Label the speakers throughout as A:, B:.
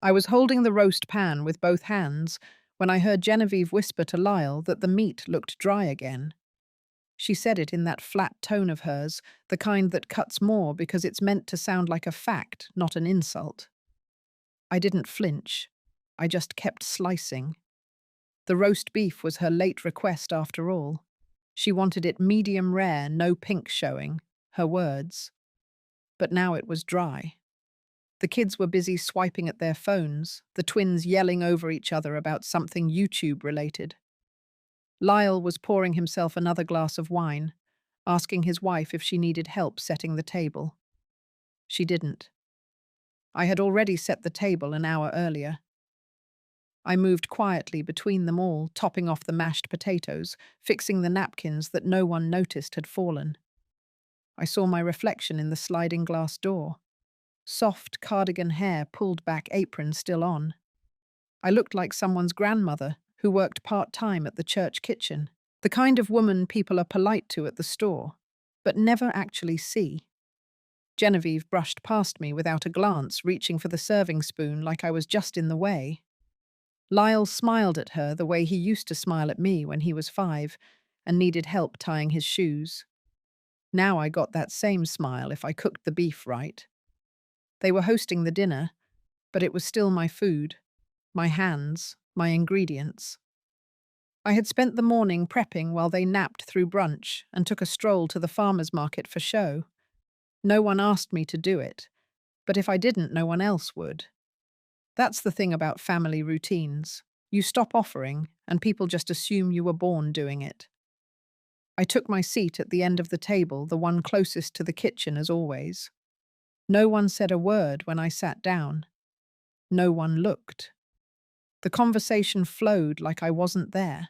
A: I was holding the roast pan with both hands when I heard Genevieve whisper to Lyall that the meat looked dry again. She said it in that flat tone of hers, the kind that cuts more because it's meant to sound like a fact, not an insult. I didn't flinch. I just kept slicing. The roast beef was her late request after all. She wanted it medium rare, no pink showing, her words. But now it was dry. The kids were busy swiping at their phones, the twins yelling over each other about something YouTube-related. Lyall was pouring himself another glass of wine, asking his wife if she needed help setting the table. She didn't. I had already set the table an hour earlier. I moved quietly between them all, topping off the mashed potatoes, fixing the napkins that no one noticed had fallen. I saw my reflection in the sliding glass door. Soft cardigan hair, pulled back apron still on. I looked like someone's grandmother who worked part-time at the church kitchen, the kind of woman people are polite to at the store, but never actually see. Genevieve brushed past me without a glance, reaching for the serving spoon like I was just in the way. Lyall smiled at her the way he used to smile at me when he was 5 and needed help tying his shoes. Now I got that same smile if I cooked the beef right. They were hosting the dinner, but it was still my food, my hands, my ingredients. I had spent the morning prepping while they napped through brunch and took a stroll to the farmer's market for show. No one asked me to do it, but if I didn't, no one else would. That's the thing about family routines. You stop offering, and people just assume you were born doing it. I took my seat at the end of the table, the one closest to the kitchen as always. No one said a word when I sat down. No one looked. The conversation flowed like I wasn't there.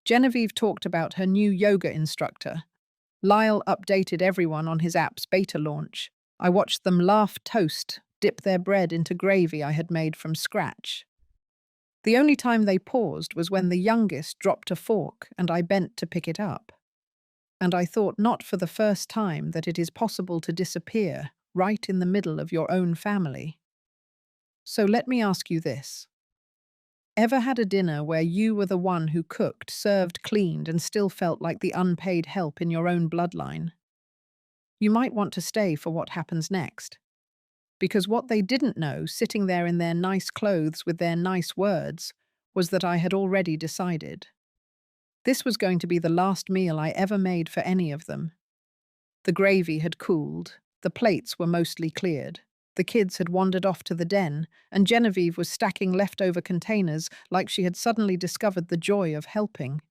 A: Genevieve talked about her new yoga instructor. Lyall updated everyone on his app's beta launch. I watched them laugh toast, dip their bread into gravy I had made from scratch. The only time they paused was when the youngest dropped a fork and I bent to pick it up. And I thought not for the first time that it is possible to disappear right in the middle of your own family. So let me ask you this. Ever had a dinner where you were the one who cooked, served, cleaned, and still felt like the unpaid help in your own bloodline? You might want to stay for what happens next. Because what they didn't know, sitting there in their nice clothes with their nice words, was that I had already decided. This was going to be the last meal I ever made for any of them. The gravy had cooled, the plates were mostly cleared. The kids had wandered off to the den, and Genevieve was stacking leftover containers like she had suddenly discovered the joy of helping.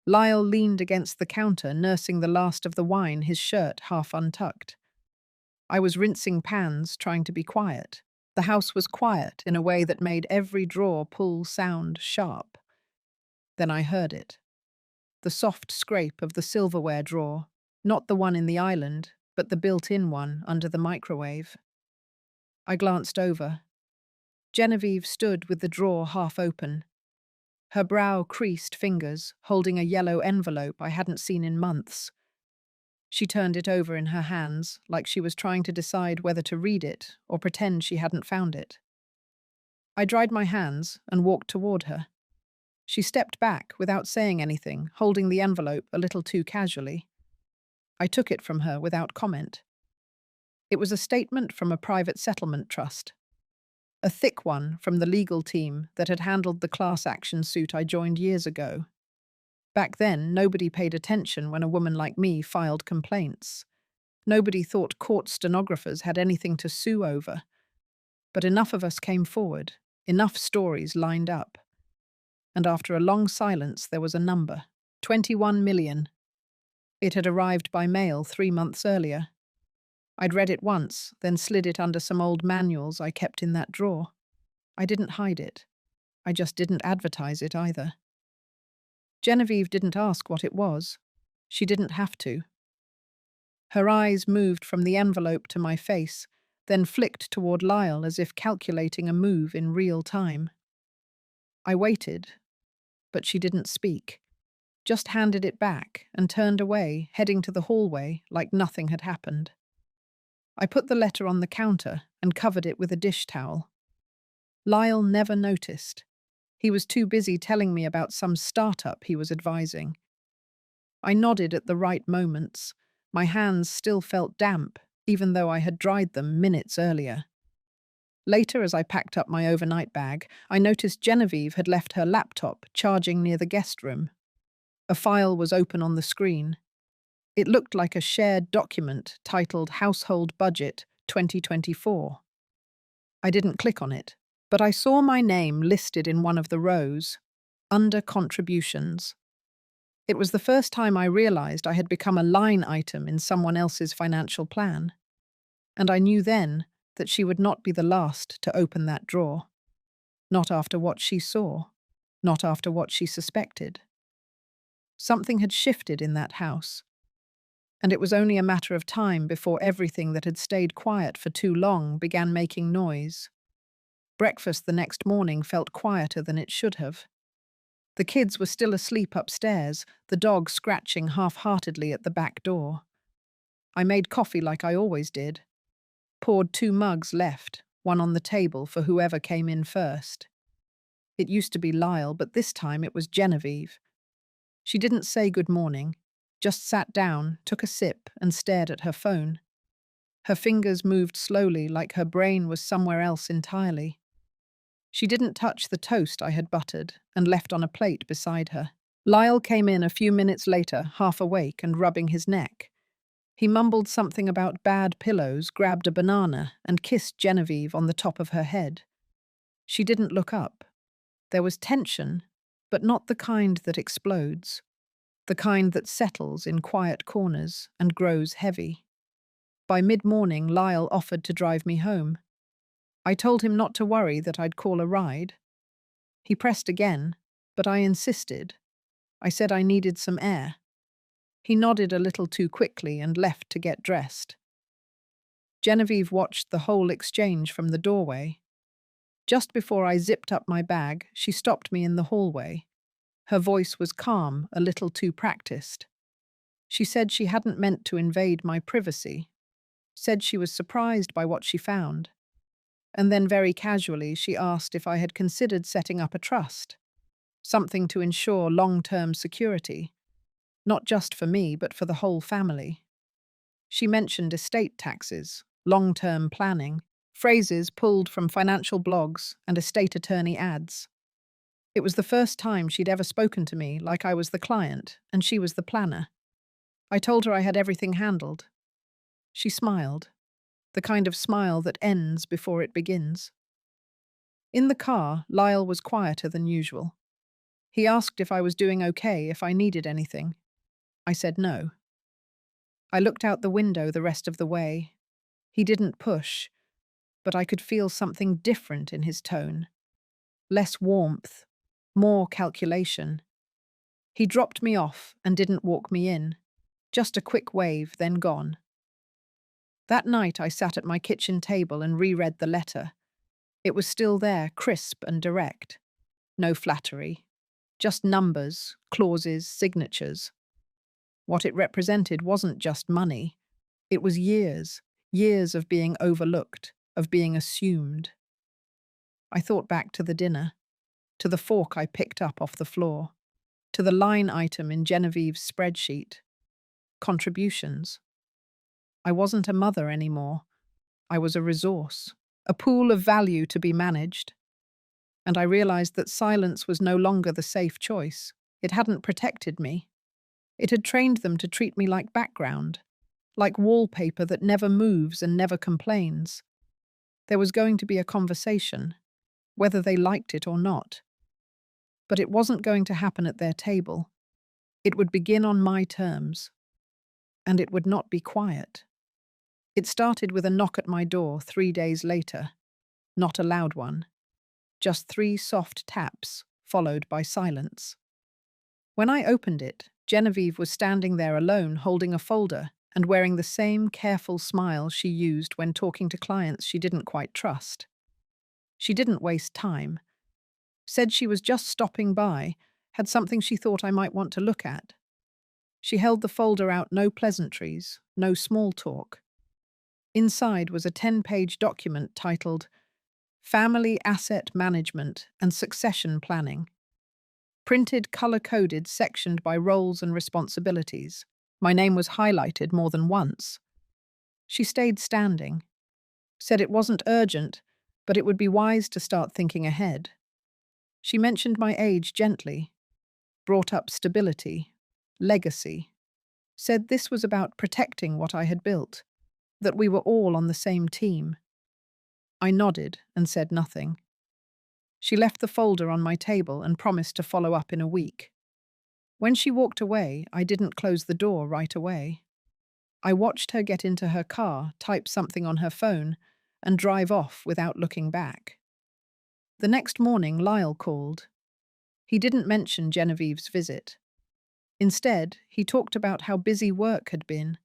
A: Lyall leaned against the counter, nursing the last of the wine, his shirt half untucked. I was rinsing pans, trying to be quiet. The house was quiet in a way that made every drawer pull sound sharp. Then I heard it. The soft scrape of the silverware drawer, not the one in the island, but the built-in one under the microwave. I glanced over. Genevieve stood with the drawer half open. Her brow creased fingers, holding a yellow envelope I hadn't seen in months. She turned it over in her hands, like she was trying to decide whether to read it or pretend she hadn't found it. I dried my hands and walked toward her. She stepped back without saying anything, holding the envelope a little too casually. I took it from her without comment. It was a statement from a private settlement trust. A thick one from the legal team that had handled the class action suit I joined years ago. Back then, nobody paid attention when a woman like me filed complaints. Nobody thought court stenographers had anything to sue over. But enough of us came forward, enough stories lined up. And after a long silence, there was a number. 21 million. It had arrived by mail 3 months earlier. I'd read it once, then slid it under some old manuals I kept in that drawer. I didn't hide it. I just didn't advertise it either. Genevieve didn't ask what it was. She didn't have to. Her eyes moved from the envelope to my face, then flicked toward Lyall as if calculating a move in real time. I waited, but she didn't speak, just handed it back and turned away, heading to the hallway like nothing had happened. I put the letter on the counter and covered it with a dish towel. Lyall never noticed. He was too busy telling me about some startup he was advising. I nodded at the right moments. My hands still felt damp, even though I had dried them minutes earlier. Later, as I packed up my overnight bag, I noticed Genevieve had left her laptop charging near the guest room. A file was open on the screen. It looked like a shared document titled Household Budget 2024. I didn't click on it, but I saw my name listed in one of the rows, under contributions. It was the first time I realized I had become a line item in someone else's financial plan. And I knew then that she would not be the last to open that drawer. Not after what she saw. Not after what she suspected. Something had shifted in that house. And it was only a matter of time before everything that had stayed quiet for too long began making noise. Breakfast the next morning felt quieter than it should have. The kids were still asleep upstairs, the dog scratching half-heartedly at the back door. I made coffee like I always did. Poured 2 mugs left, one on the table for whoever came in first. It used to be Lyall, but this time it was Genevieve. She didn't say good morning, just sat down, took a sip, and stared at her phone. Her fingers moved slowly, like her brain was somewhere else entirely. She didn't touch the toast I had buttered and left on a plate beside her. Lyall came in a few minutes later, half awake and rubbing his neck. He mumbled something about bad pillows, grabbed a banana, and kissed Genevieve on the top of her head. She didn't look up. There was tension, but not the kind that explodes. The kind that settles in quiet corners and grows heavy. By mid-morning, Lyall offered to drive me home. I told him not to worry, that I'd call a ride. He pressed again, but I insisted. I said I needed some air. He nodded a little too quickly and left to get dressed. Genevieve watched the whole exchange from the doorway. Just before I zipped up my bag, she stopped me in the hallway. Her voice was calm, a little too practiced. She said she hadn't meant to invade my privacy. Said she was surprised by what she found. And then very casually she asked if I had considered setting up a trust. Something to ensure long-term security. Not just for me, but for the whole family. She mentioned estate taxes, long-term planning, phrases pulled from financial blogs and estate attorney ads. It was the first time she'd ever spoken to me like I was the client and she was the planner. I told her I had everything handled. She smiled, the kind of smile that ends before it begins. In the car, Lyall was quieter than usual. He asked if I was doing okay, if I needed anything. I said no. I looked out the window the rest of the way. He didn't push, but I could feel something different in his tone. Less warmth, more calculation. He dropped me off and didn't walk me in. Just a quick wave, then gone. That night I sat at my kitchen table and reread the letter. It was still there, crisp and direct. No flattery. Just numbers, clauses, signatures. What it represented wasn't just money. It was years, years of being overlooked, of being assumed. I thought back to the dinner, to the fork I picked up off the floor, to the line item in Genevieve's spreadsheet. Contributions. I wasn't a mother anymore. I was a resource, a pool of value to be managed. And I realized that silence was no longer the safe choice. It hadn't protected me. It had trained them to treat me like background, like wallpaper that never moves and never complains. There was going to be a conversation, whether they liked it or not. But it wasn't going to happen at their table. It would begin on my terms. And it would not be quiet. It started with a knock at my door 3 days later. Not a loud one. Just 3 soft taps, followed by silence. When I opened it, Genevieve was standing there alone, holding a folder and wearing the same careful smile she used when talking to clients she didn't quite trust. She didn't waste time. Said she was just stopping by, had something she thought I might want to look at. She held the folder out, no pleasantries, no small talk. Inside was a 10-page document titled Family Asset Management and Succession Planning, printed color-coded, sectioned by roles and responsibilities. My name was highlighted more than once. She stayed standing, said it wasn't urgent, but it would be wise to start thinking ahead. She mentioned my age gently, brought up stability, legacy, said this was about protecting what I had built, that we were all on the same team. I nodded and said nothing. She left the folder on my table and promised to follow up in a week. When she walked away, I didn't close the door right away. I watched her get into her car, type something on her phone, and drive off without looking back. The next morning, Lyall called. He didn't mention Genevieve's visit. Instead, he talked about how busy work had been,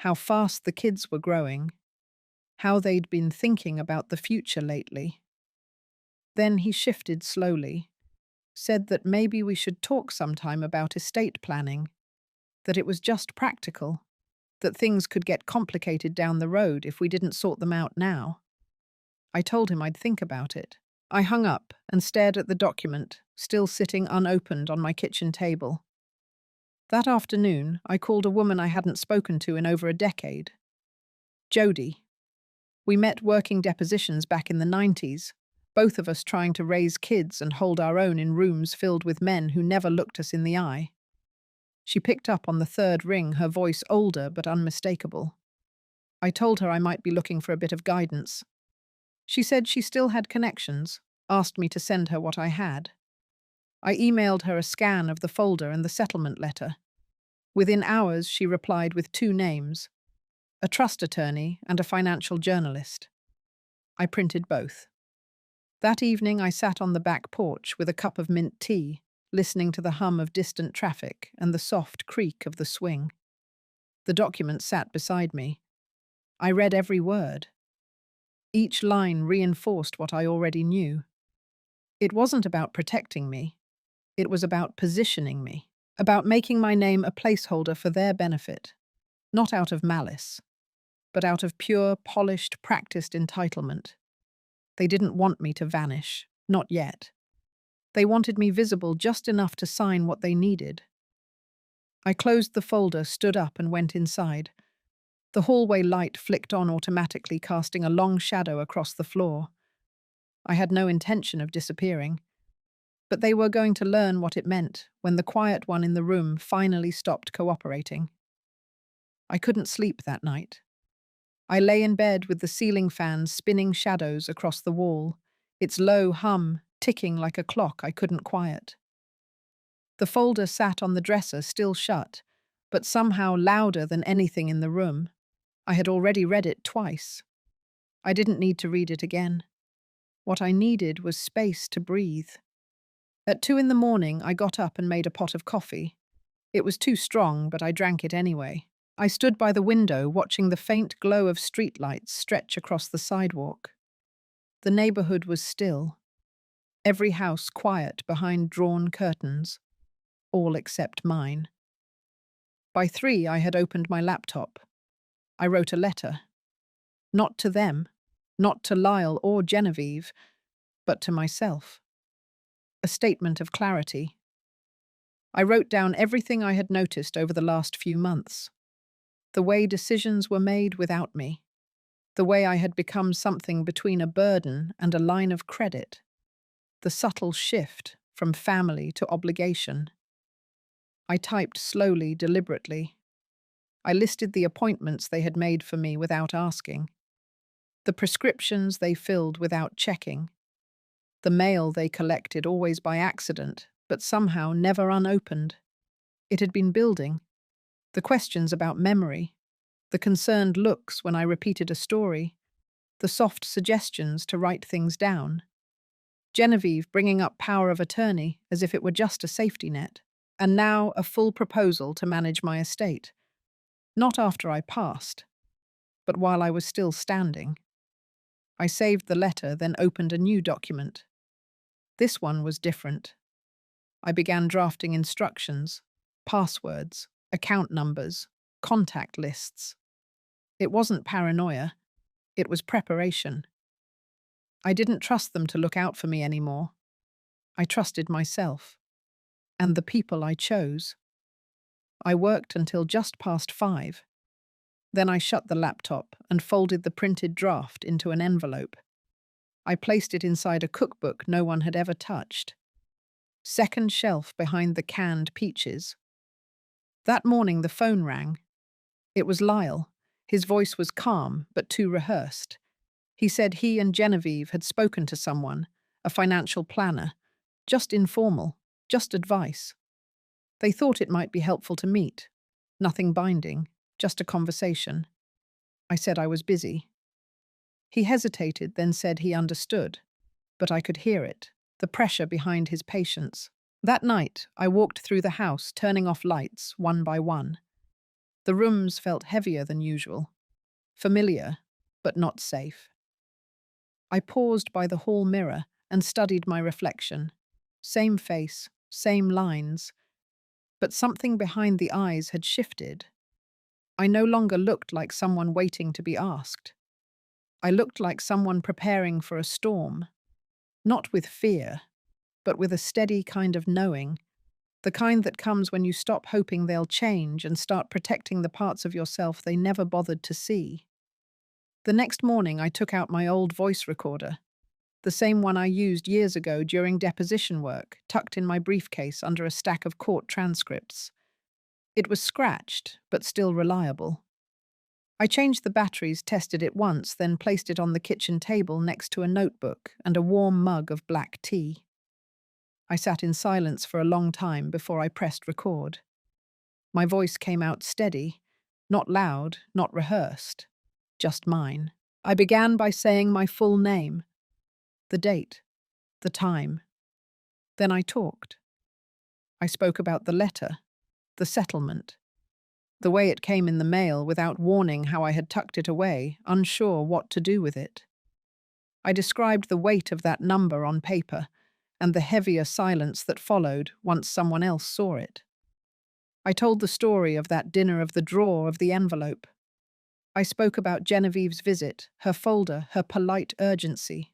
A: how fast the kids were growing, how they'd been thinking about the future lately. Then he shifted slowly, said that maybe we should talk sometime about estate planning, that it was just practical, that things could get complicated down the road if we didn't sort them out now. I told him I'd think about it. I hung up and stared at the document, still sitting unopened on my kitchen table. That afternoon, I called a woman I hadn't spoken to in over a decade. Jodie. We met working depositions back in the 90s, both of us trying to raise kids and hold our own in rooms filled with men who never looked us in the eye. She picked up on the third ring, her voice older but unmistakable. I told her I might be looking for a bit of guidance. She said she still had connections, asked me to send her what I had. I emailed her a scan of the folder and the settlement letter. Within hours, she replied with 2 names, a trust attorney and a financial journalist. I printed both. That evening, I sat on the back porch with a cup of mint tea, listening to the hum of distant traffic and the soft creak of the swing. The document sat beside me. I read every word. Each line reinforced what I already knew. It wasn't about protecting me. It was about positioning me, about making my name a placeholder for their benefit, not out of malice, but out of pure, polished, practiced entitlement. They didn't want me to vanish, not yet. They wanted me visible just enough to sign what they needed. I closed the folder, stood up, and went inside. The hallway light flicked on automatically, casting a long shadow across the floor. I had no intention of disappearing, but they were going to learn what it meant when the quiet one in the room finally stopped cooperating. I couldn't sleep that night. I lay in bed with the ceiling fan spinning shadows across the wall, its low hum ticking like a clock I couldn't quiet. The folder sat on the dresser, still shut, but somehow louder than anything in the room. I had already read it twice. I didn't need to read it again. What I needed was space to breathe. At 2 in the morning, I got up and made a pot of coffee. It was too strong, but I drank it anyway. I stood by the window, watching the faint glow of streetlights stretch across the sidewalk. The neighborhood was still. Every house quiet behind drawn curtains, all except mine. By 3, I had opened my laptop. I wrote a letter. Not to them, not to Lyall or Genevieve, but to myself. A statement of clarity. I wrote down everything I had noticed over the last few months. The way decisions were made without me. The way I had become something between a burden and a line of credit. The subtle shift from family to obligation. I typed slowly, deliberately. I listed the appointments they had made for me without asking. The prescriptions they filled without checking. The mail they collected always by accident, but somehow never unopened. It had been building. The questions about memory. The concerned looks when I repeated a story. The soft suggestions to write things down. Genevieve bringing up power of attorney as if it were just a safety net. And now a full proposal to manage my estate. Not after I passed, but while I was still standing. I saved the letter, then opened a new document. This one was different. I began drafting instructions, passwords, account numbers, contact lists. It wasn't paranoia, it was preparation. I didn't trust them to look out for me anymore. I trusted myself and the people I chose. I worked until just past 5. Then I shut the laptop and folded the printed draft into an envelope. I placed it inside a cookbook no one had ever touched. Second shelf behind the canned peaches. That morning the phone rang. It was Lyall. His voice was calm but too rehearsed. He said he and Genevieve had spoken to someone, a financial planner. Just informal, just advice. They thought it might be helpful to meet. Nothing binding, just a conversation. I said I was busy. He hesitated, then said he understood. But I could hear it, the pressure behind his patience. That night, I walked through the house, turning off lights, one by one. The rooms felt heavier than usual. Familiar, but not safe. I paused by the hall mirror and studied my reflection. Same face, same lines. But something behind the eyes had shifted. I no longer looked like someone waiting to be asked. I looked like someone preparing for a storm. Not with fear, but with a steady kind of knowing. The kind that comes when you stop hoping they'll change and start protecting the parts of yourself they never bothered to see. The next morning, I took out my old voice recorder, the same one I used years ago during deposition work, tucked in my briefcase under a stack of court transcripts. It was scratched, but still reliable. I changed the batteries, tested it once, then placed it on the kitchen table next to a notebook and a warm mug of black tea. I sat in silence for a long time before I pressed record. My voice came out steady, not loud, not rehearsed, just mine. I began by saying my full name, the date, the time. Then I talked. I spoke about the letter, the settlement, the way it came in the mail without warning, how I had tucked it away, unsure what to do with it. I described the weight of that number on paper and the heavier silence that followed once someone else saw it. I told the story of that dinner, of the drawer, of the envelope. I spoke about Genevieve's visit, her folder, her polite urgency.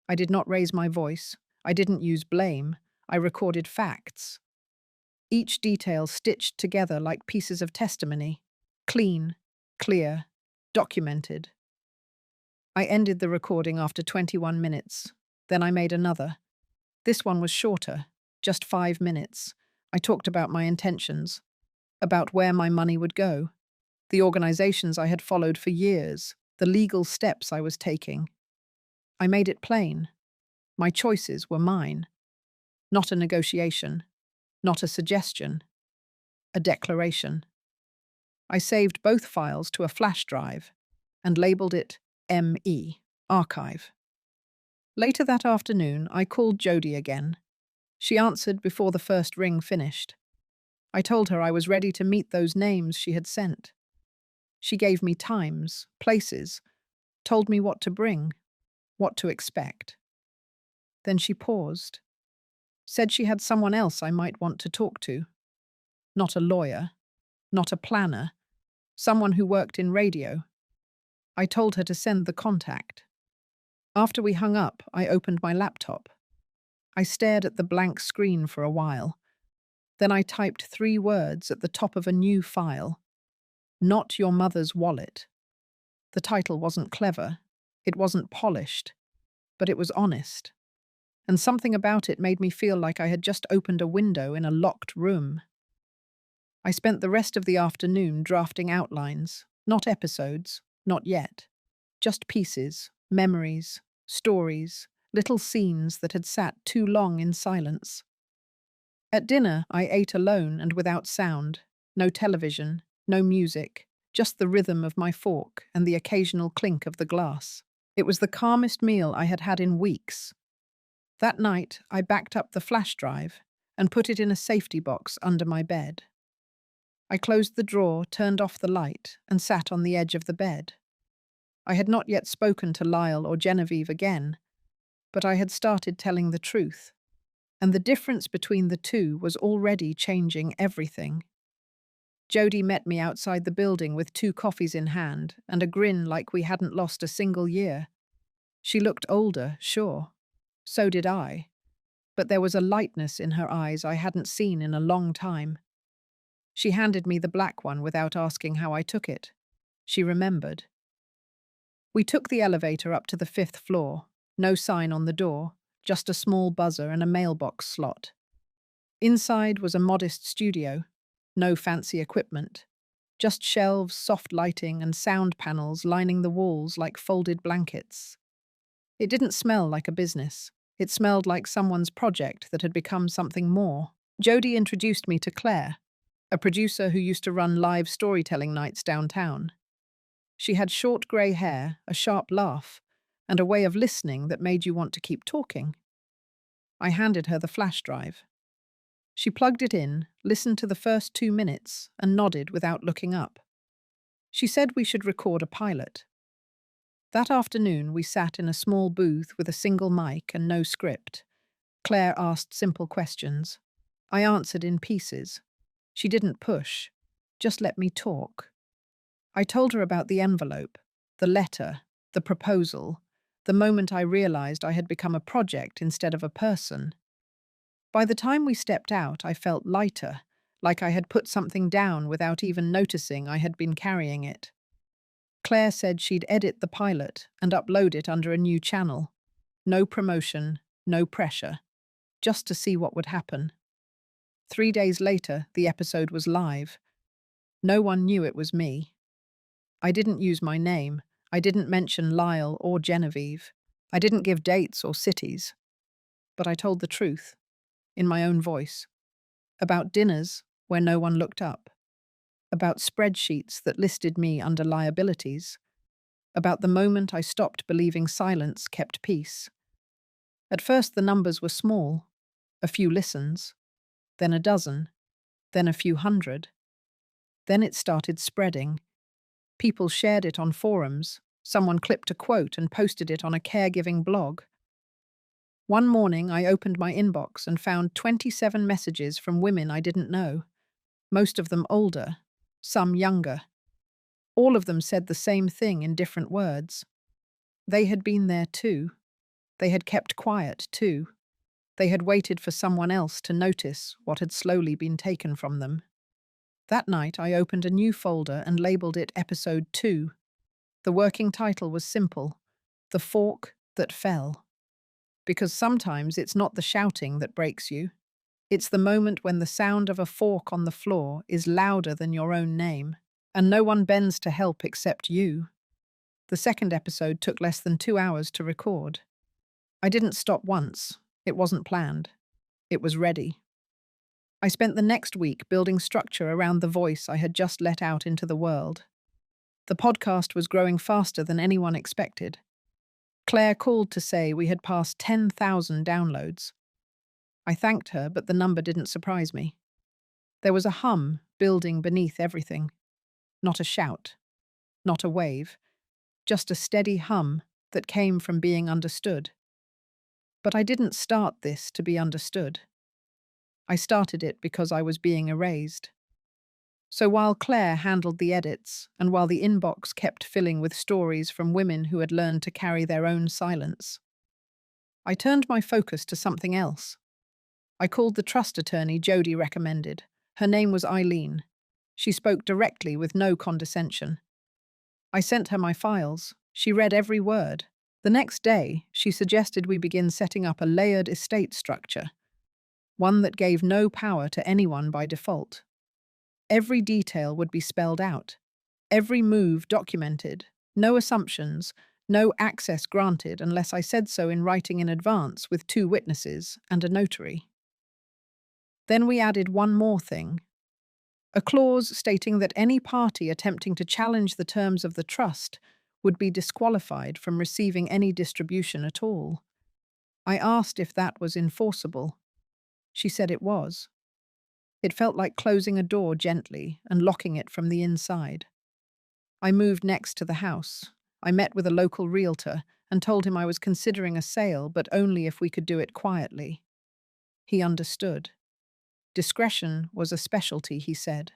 A: I did not raise my voice. I didn't use blame. I recorded facts. Each detail stitched together like pieces of testimony. Clean, clear, documented. I ended the recording after 21 minutes. Then I made another. This one was shorter, just 5 minutes. I talked about my intentions, about where my money would go, the organizations I had followed for years, the legal steps I was taking. I made it plain. My choices were mine. Not a negotiation, not a suggestion, a declaration. I saved both files to a flash drive and labeled it ME, Archive. Later that afternoon, I called Jody again. She answered before the first ring finished. I told her I was ready to meet those names she had sent. She gave me times, places, told me what to bring, what to expect. Then she paused, said she had someone else I might want to talk to. Not a lawyer, not a planner, someone who worked in radio. I told her to send the contact. After we hung up, I opened my laptop. I stared at the blank screen for a while. Then I typed 3 words at the top of a new file. Not your mother's wallet. The title wasn't clever. It wasn't polished. But it was honest. And something about it made me feel like I had just opened a window in a locked room. I spent the rest of the afternoon drafting outlines, not episodes, not yet. Just pieces, memories, stories, little scenes that had sat too long in silence. At dinner, I ate alone and without sound. No television, no music, just the rhythm of my fork and the occasional clink of the glass. It was the calmest meal I had had in weeks. That night, I backed up the flash drive and put it in a safety box under my bed. I closed the drawer, turned off the light, and sat on the edge of the bed. I had not yet spoken to Lyall or Genevieve again, but I had started telling the truth, and the difference between the two was already changing everything. Jody met me outside the building with 2 coffees in hand and a grin like we hadn't lost a single year. She looked older, sure. So did I. But there was a lightness in her eyes I hadn't seen in a long time. She handed me the black one without asking how I took it. She remembered. We took the elevator up to the 5th floor. No sign on the door, just a small buzzer and a mailbox slot. Inside was a modest studio. No fancy equipment. Just shelves, soft lighting, and sound panels lining the walls like folded blankets. It didn't smell like a business. It smelled like someone's project that had become something more. Jody introduced me to Claire, a producer who used to run live storytelling nights downtown. She had short grey hair, a sharp laugh, and a way of listening that made you want to keep talking. I handed her the flash drive. She plugged it in, listened to the first 2 minutes, and nodded without looking up. She said we should record a pilot. That afternoon, we sat in a small booth with a single mic and no script. Claire asked simple questions. I answered in pieces. She didn't push, just let me talk. I told her about the envelope, the letter, the proposal, the moment I realized I had become a project instead of a person. By the time we stepped out, I felt lighter, like I had put something down without even noticing I had been carrying it. Claire said she'd edit the pilot and upload it under a new channel. No promotion, no pressure, just to see what would happen. 3 days later, the episode was live. No one knew it was me. I didn't use my name. I didn't mention Lyall or Genevieve. I didn't give dates or cities. But I told the truth, in my own voice. About dinners where no one looked up. About spreadsheets that listed me under liabilities. About the moment I stopped believing silence kept peace. At first the numbers were small, a few listens, then a dozen, then a few hundred. Then it started spreading. People shared it on forums. Someone clipped a quote and posted it on a caregiving blog. One morning I opened my inbox and found 27 messages from women I didn't know. Most of them older, some younger. All of them said the same thing in different words. They had been there too. They had kept quiet too. They had waited for someone else to notice what had slowly been taken from them. That night I opened a new folder and labeled it Episode 2. The working title was simple: The Fork That Fell. Because sometimes it's not the shouting that breaks you. It's the moment when the sound of a fork on the floor is louder than your own name, and no one bends to help except you. The second episode took less than 2 hours to record. I didn't stop once. It wasn't planned. It was ready. I spent the next week building structure around the voice I had just let out into the world. The podcast was growing faster than anyone expected. Claire called to say we had passed 10,000 downloads. I thanked her, but the number didn't surprise me. There was a hum building beneath everything. Not a shout, not a wave, just a steady hum that came from being understood. But I didn't start this to be understood. I started it because I was being erased. So while Claire handled the edits, and while the inbox kept filling with stories from women who had learned to carry their own silence, I turned my focus to something else. I called the trust attorney Jody recommended. Her name was Eileen. She spoke directly with no condescension. I sent her my files. She read every word. The next day, she suggested we begin setting up a layered estate structure, one that gave no power to anyone by default. Every detail would be spelled out, every move documented, no assumptions, no access granted unless I said so in writing in advance with 2 witnesses and a notary. Then we added one more thing, a clause stating that any party attempting to challenge the terms of the trust would be disqualified from receiving any distribution at all. I asked if that was enforceable. She said it was. It felt like closing a door gently and locking it from the inside. I moved next to the house. I met with a local realtor and told him I was considering a sale, but only if we could do it quietly. He understood. Discretion was a specialty, he said.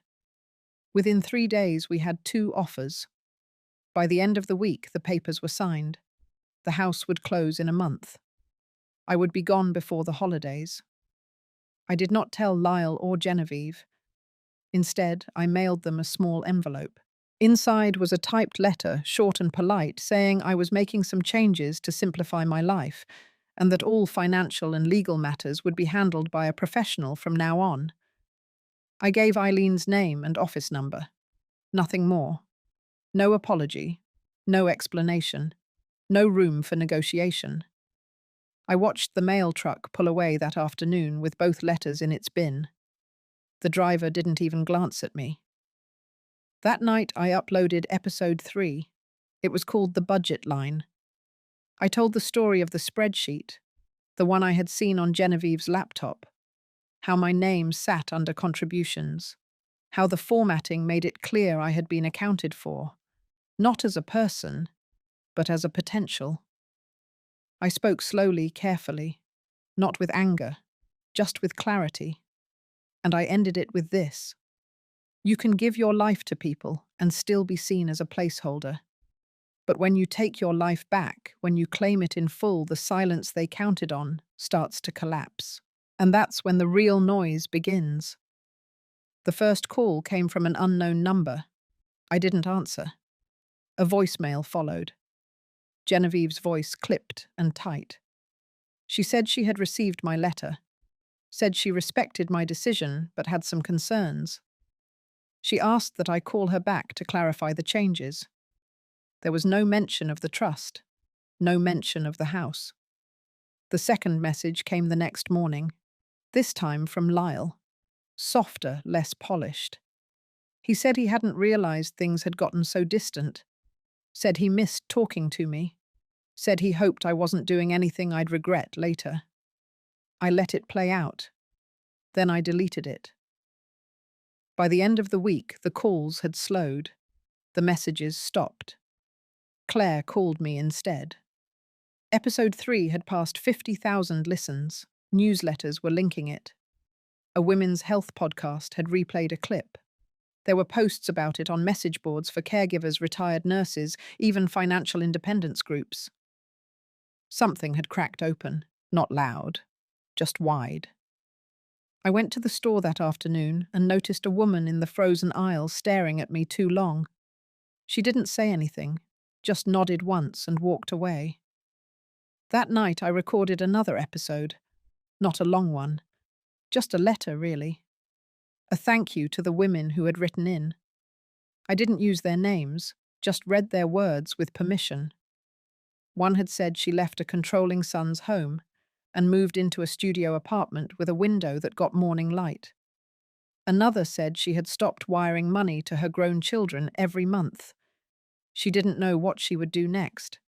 A: Within 3 days, we had 2 offers. By the end of the week, the papers were signed. The house would close in a month. I would be gone before the holidays. I did not tell Lyall or Genevieve. Instead, I mailed them a small envelope. Inside was a typed letter, short and polite, saying I was making some changes to simplify my life, and that all financial and legal matters would be handled by a professional from now on. I gave Eileen's name and office number. Nothing more. No apology. No explanation. No room for negotiation. I watched the mail truck pull away that afternoon with both letters in its bin. The driver didn't even glance at me. That night I uploaded episode 3. It was called The Budget Line. I told the story of the spreadsheet, the one I had seen on Genevieve's laptop, how my name sat under contributions, how the formatting made it clear I had been accounted for, not as a person, but as a potential. I spoke slowly, carefully, not with anger, just with clarity. And I ended it with this. You can give your life to people and still be seen as a placeholder. But when you take your life back, when you claim it in full, the silence they counted on starts to collapse. And that's when the real noise begins. The first call came from an unknown number. I didn't answer. A voicemail followed. Genevieve's voice clipped and tight. She said she had received my letter, said she respected my decision but had some concerns. She asked that I call her back to clarify the changes. There was no mention of the trust, no mention of the house. The second message came the next morning, this time from Lyall, softer, less polished. He said he hadn't realized things had gotten so distant, said he missed talking to me, said he hoped I wasn't doing anything I'd regret later. I let it play out. Then I deleted it. By the end of the week, the calls had slowed. The messages stopped. Claire called me instead. Episode 3 had passed 50,000 listens. Newsletters were linking it. A women's health podcast had replayed a clip. There were posts about it on message boards for caregivers, retired nurses, even financial independence groups. Something had cracked open, not loud, just wide. I went to the store that afternoon and noticed a woman in the frozen aisle staring at me too long. She didn't say anything, just nodded once and walked away. That night I recorded another episode, not a long one, just a letter really. A thank you to the women who had written in. I didn't use their names, just read their words with permission. One had said she left a controlling son's home and moved into a studio apartment with a window that got morning light. Another said she had stopped wiring money to her grown children every month. She didn't know what she would do next.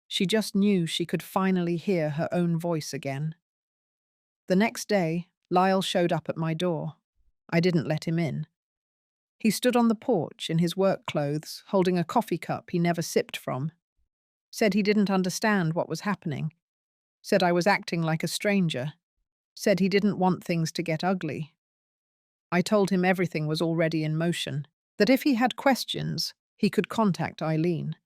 A: She just knew she could finally hear her own voice again. The next day, Lyall showed up at my door. I didn't let him in. He stood on the porch in his work clothes, holding a coffee cup he never sipped from. Said he didn't understand what was happening. Said I was acting like a stranger. Said he didn't want things to get ugly. I told him everything was already in motion, that if he had questions, he could contact Eileen.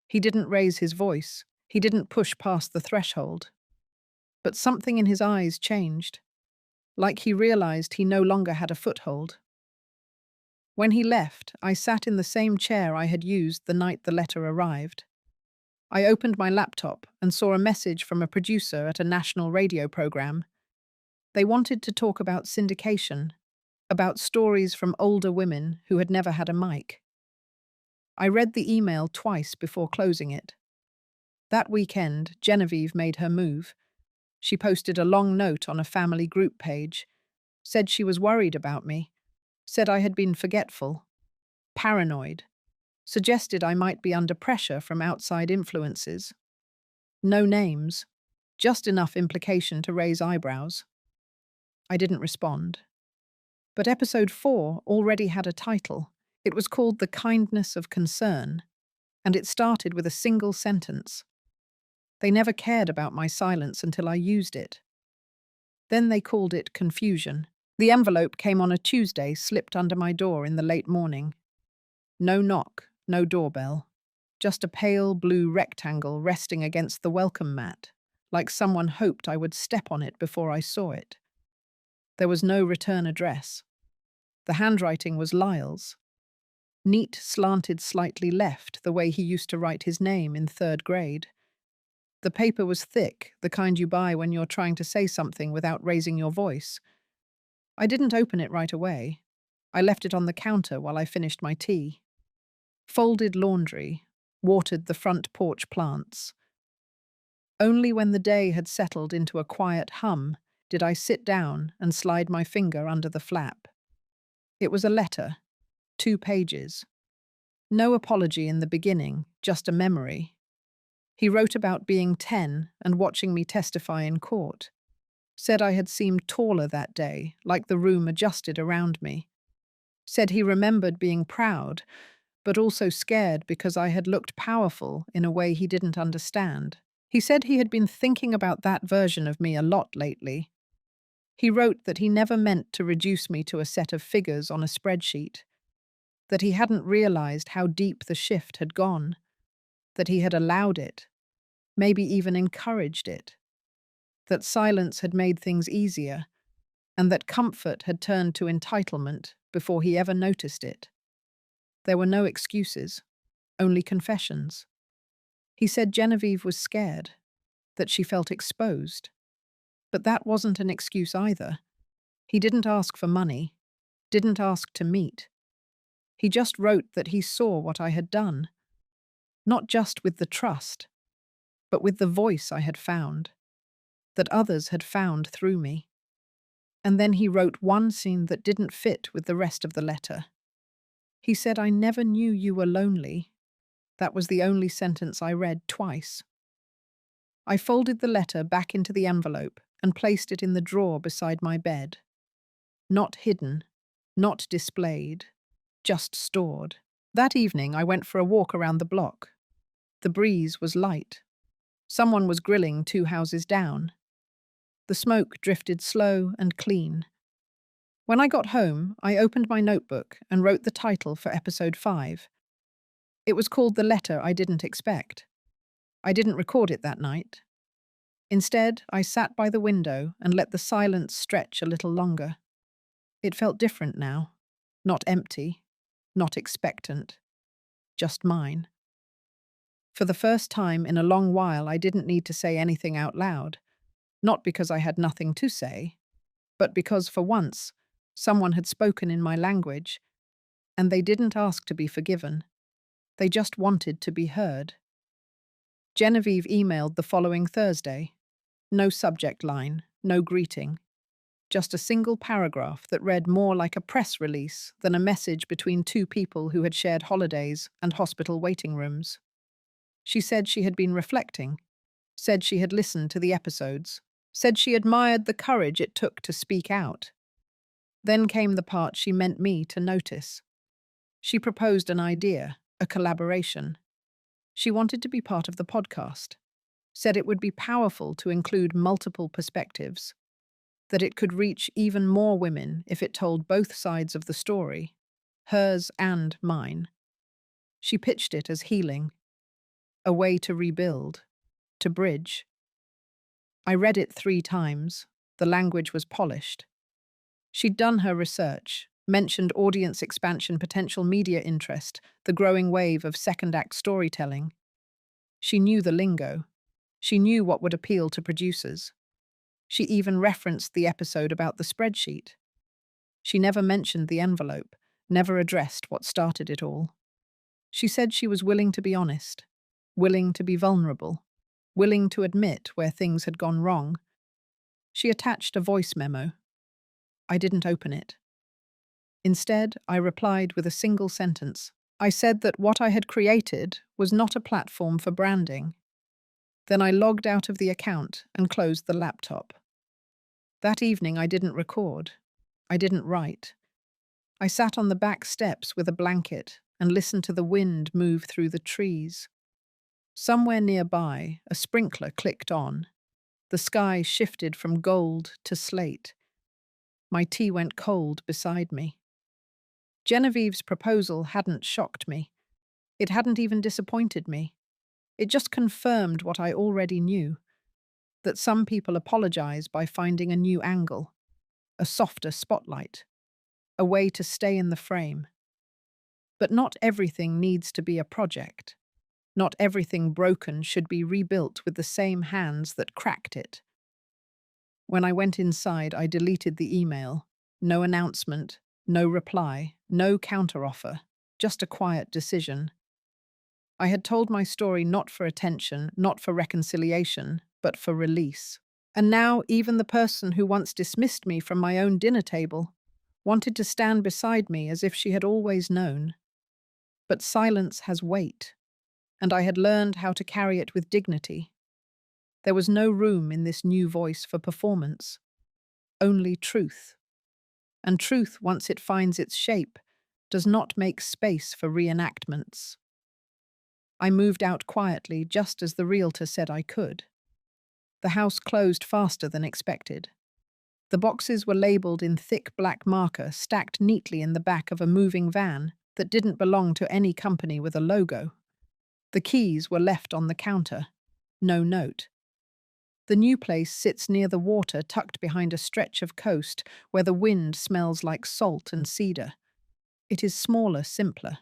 A: He didn't raise his voice. He didn't push past the threshold. But something in his eyes changed, like he realized he no longer had a foothold. When he left, I sat in the same chair I had used the night the letter arrived. I opened my laptop and saw a message from a producer at a national radio program. They wanted to talk about syndication, about stories from older women who had never had a mic. I read the email twice before closing it. That weekend, Genevieve made her move. She posted a long note on a family group page, said she was worried about me, said I had been forgetful, paranoid, suggested I might be under pressure from outside influences. No names, just enough implication to raise eyebrows. I didn't respond. But episode 4 already had a title. It was called The Kindness of Concern, and it started with a single sentence. They never cared about my silence until I used it. Then they called it confusion. The envelope came on a Tuesday, slipped under my door in the late morning. No knock, no doorbell. Just a pale blue rectangle resting against the welcome mat, like someone hoped I would step on it before I saw it. There was no return address. The handwriting was Lyall's. Neat, slanted slightly left, the way he used to write his name in third grade. The paper was thick, the kind you buy when you're trying to say something without raising your voice. I didn't open it right away. I left it on the counter while I finished my tea. Folded laundry, watered the front porch plants. Only when the day had settled into a quiet hum did I sit down and slide my finger under the flap. It was a letter, 2 pages. No apology in the beginning, just a memory. He wrote about being 10 and watching me testify in court. Said I had seemed taller that day, like the room adjusted around me. Said he remembered being proud, but also scared because I had looked powerful in a way he didn't understand. He said he had been thinking about that version of me a lot lately. He wrote that he never meant to reduce me to a set of figures on a spreadsheet, that he hadn't realized how deep the shift had gone, that he had allowed it, maybe even encouraged it, that silence had made things easier, and that comfort had turned to entitlement before he ever noticed it. There were no excuses, only confessions. He said Genevieve was scared, that she felt exposed. But that wasn't an excuse either. He didn't ask for money, didn't ask to meet. He just wrote that he saw what I had done, not just with the trust, but with the voice I had found, that others had found through me. And then he wrote one scene that didn't fit with the rest of the letter. He said, "I never knew you were lonely." That was the only sentence I read twice. I folded the letter back into the envelope and placed it in the drawer beside my bed. Not hidden, not displayed, just stored. That evening I went for a walk around the block. The breeze was light. Someone was grilling 2 houses down. The smoke drifted slow and clean. When I got home, I opened my notebook and wrote the title for episode 5. It was called The Letter I Didn't Expect. I didn't record it that night. Instead, I sat by the window and let the silence stretch a little longer. It felt different now. Not empty, not expectant, just mine. For the first time in a long while, I didn't need to say anything out loud. Not because I had nothing to say, but because for once, someone had spoken in my language, and they didn't ask to be forgiven. They just wanted to be heard. Genevieve emailed the following Thursday. No subject line, no greeting. Just a single paragraph that read more like a press release than a message between 2 people who had shared holidays and hospital waiting rooms. She said she had been reflecting, said she had listened to the episodes, said she admired the courage it took to speak out. Then came the part she meant me to notice. She proposed an idea, a collaboration. She wanted to be part of the podcast, said it would be powerful to include multiple perspectives, that it could reach even more women if it told both sides of the story, hers and mine. She pitched it as healing, a way to rebuild, to bridge. I read it 3 times. The language was polished. She'd done her research, mentioned audience expansion, potential media interest, the growing wave of second-act storytelling. She knew the lingo. She knew what would appeal to producers. She even referenced the episode about the spreadsheet. She never mentioned the envelope, never addressed what started it all. She said she was willing to be honest, willing to be vulnerable, willing to admit where things had gone wrong. She attached a voice memo. I didn't open it. Instead, I replied with a single sentence. I said that what I had created was not a platform for branding. Then I logged out of the account and closed the laptop. That evening I didn't record. I didn't write. I sat on the back steps with a blanket and listened to the wind move through the trees. Somewhere nearby, a sprinkler clicked on. The sky shifted from gold to slate. My tea went cold beside me. Genevieve's proposal hadn't shocked me. It hadn't even disappointed me. It just confirmed what I already knew, that some people apologize by finding a new angle, a softer spotlight, a way to stay in the frame. But not everything needs to be a project. Not everything broken should be rebuilt with the same hands that cracked it. When I went inside, I deleted the email. No announcement, no reply, no counteroffer, just a quiet decision. I had told my story not for attention, not for reconciliation, but for release. And now even the person who once dismissed me from my own dinner table wanted to stand beside me as if she had always known. But silence has weight, and I had learned how to carry it with dignity. There was no room in this new voice for performance, only truth. And truth, once it finds its shape, does not make space for reenactments. I moved out quietly just as the realtor said I could. The house closed faster than expected. The boxes were labelled in thick black marker, stacked neatly in the back of a moving van that didn't belong to any company with a logo. The keys were left on the counter. No note. The new place sits near the water, tucked behind a stretch of coast where the wind smells like salt and cedar. It is smaller, simpler.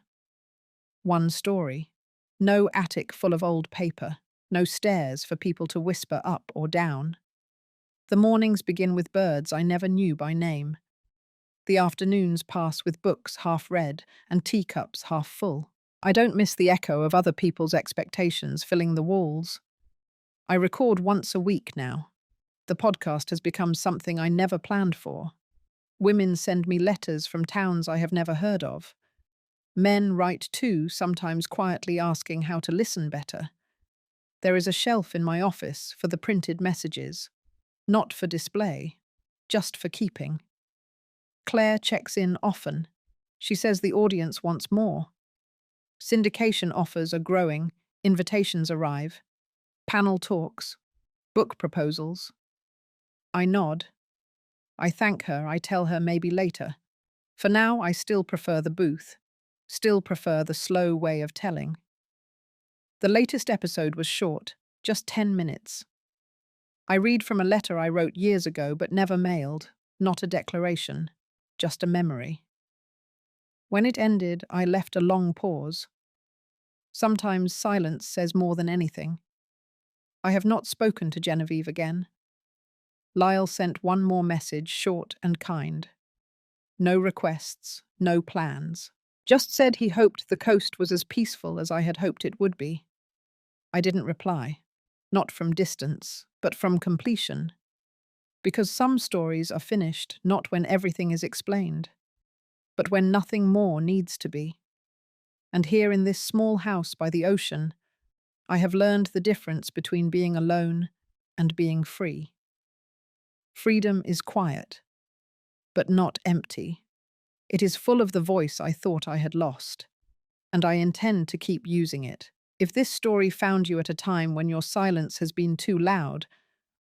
A: One story. No attic full of old paper. No stairs for people to whisper up or down. The mornings begin with birds I never knew by name. The afternoons pass with books half read and teacups half full. I don't miss the echo of other people's expectations filling the walls. I record once a week now. The podcast has become something I never planned for. Women send me letters from towns I have never heard of. Men write too, sometimes quietly asking how to listen better. There is a shelf in my office for the printed messages. Not for display, just for keeping. Claire checks in often. She says the audience wants more. Syndication offers are growing, invitations arrive, panel talks, book proposals. I nod. I thank her, I tell her maybe later. For now, I still prefer the booth, still prefer the slow way of telling. The latest episode was short, just 10 minutes. I read from a letter I wrote years ago but never mailed, not a declaration, just a memory. When it ended, I left a long pause. Sometimes silence says more than anything. I have not spoken to Genevieve again. Lyall sent one more message, short and kind. No requests, no plans. Just said he hoped the coast was as peaceful as I had hoped it would be. I didn't reply. Not from distance, but from completion. Because some stories are finished not when everything is explained, but when nothing more needs to be. And here in this small house by the ocean, I have learned the difference between being alone and being free. Freedom is quiet, but not empty. It is full of the voice I thought I had lost, and I intend to keep using it. If this story found you at a time when your silence has been too loud,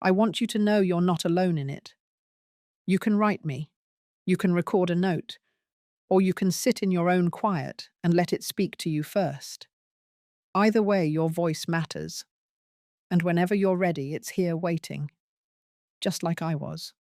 A: I want you to know you're not alone in it. You can write me, you can record a note, or you can sit in your own quiet and let it speak to you first. Either way, your voice matters, and whenever you're ready, it's here waiting, just like I was.